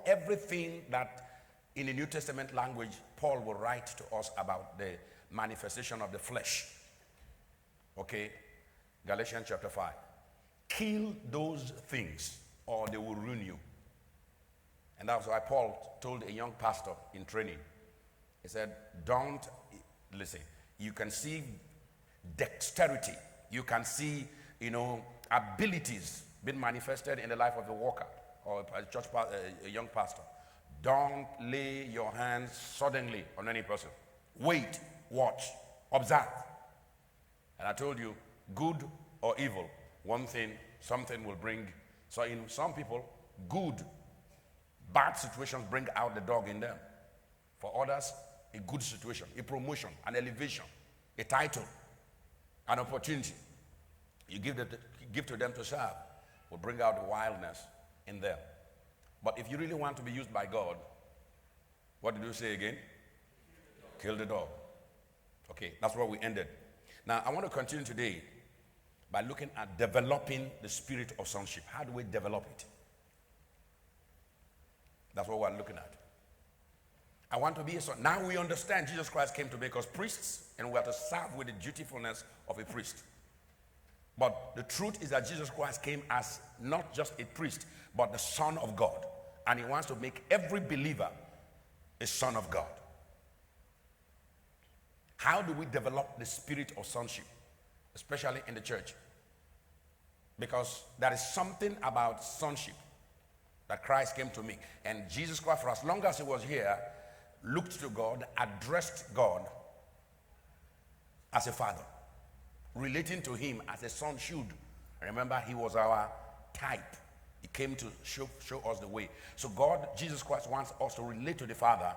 Everything that in the New Testament language, Paul will write to us about the manifestation of the flesh. Okay, Galatians chapter 5. Kill those things or they will ruin you. And that's why Paul told a young pastor in training. He said, don't, listen, you can see dexterity. You can see, abilities being manifested in the life of a worker or a young pastor. Don't lay your hands suddenly on any person. Wait, watch, observe. And I told you, good or evil, something will bring. So in some people, bad situations bring out the dog in them. For others, a good situation, a promotion, an elevation, a title, an opportunity you give to them to serve will bring out the wildness in them. But if you really want to be used by God, what did you say again? Kill the dog. Okay, that's where we ended. Now, I want to continue today by looking at developing the spirit of sonship. How do we develop it? That's what we're looking at. I want to be a son. Now we understand Jesus Christ came to make us priests, and we are to serve with the dutifulness of a priest. But the truth is that Jesus Christ came as not just a priest, but the Son of God. And he wants to make every believer a son of God. How do we develop the spirit of sonship, especially in the church? Because there is something about sonship that Christ came to make. And Jesus Christ, for as long as he was here, looked to God, addressed God as a father, relating to him as a son should. Remember, he was our type. He came to show us the way. So God, Jesus Christ, wants us to relate to the Father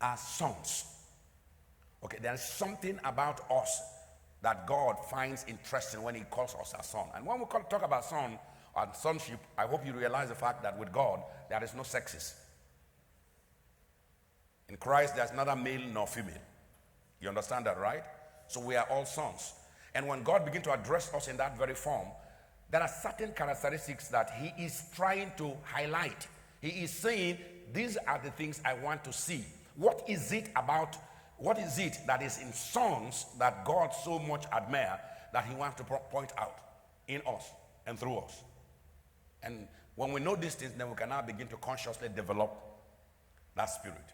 as sons. Okay, there's something about us that God finds interesting when he calls us a son. And when we talk about son and sonship, I hope you realize the fact that with God, there is no sexes. In Christ, there's neither male nor female. You understand that, right? So we are all sons. And when God begins to address us in that very form, there are certain characteristics that he is trying to highlight. He is saying, these are the things I want to see. What is it that is in sons that God so much admires that he wants to point out in us and through us? And when we know these things, then we can now begin to consciously develop that spirit.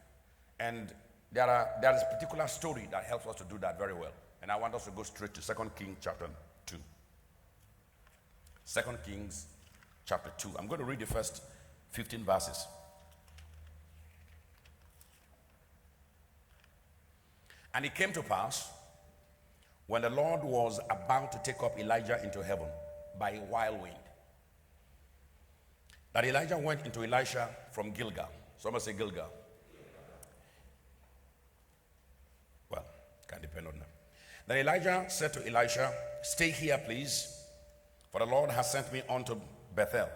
And there is a particular story that helps us to do that very well. And I want us to go straight to 2 Kings chapter 2. 2 Kings chapter 2. I'm going to read the first 15 verses. And it came to pass, when the Lord was about to take up Elijah into heaven by a wild wind, that Elijah went into Elisha from Gilgal. Someone say Gilgal. Well, can depend on them. Then Elijah said to Elisha, stay here, please, for the Lord has sent me unto Bethel.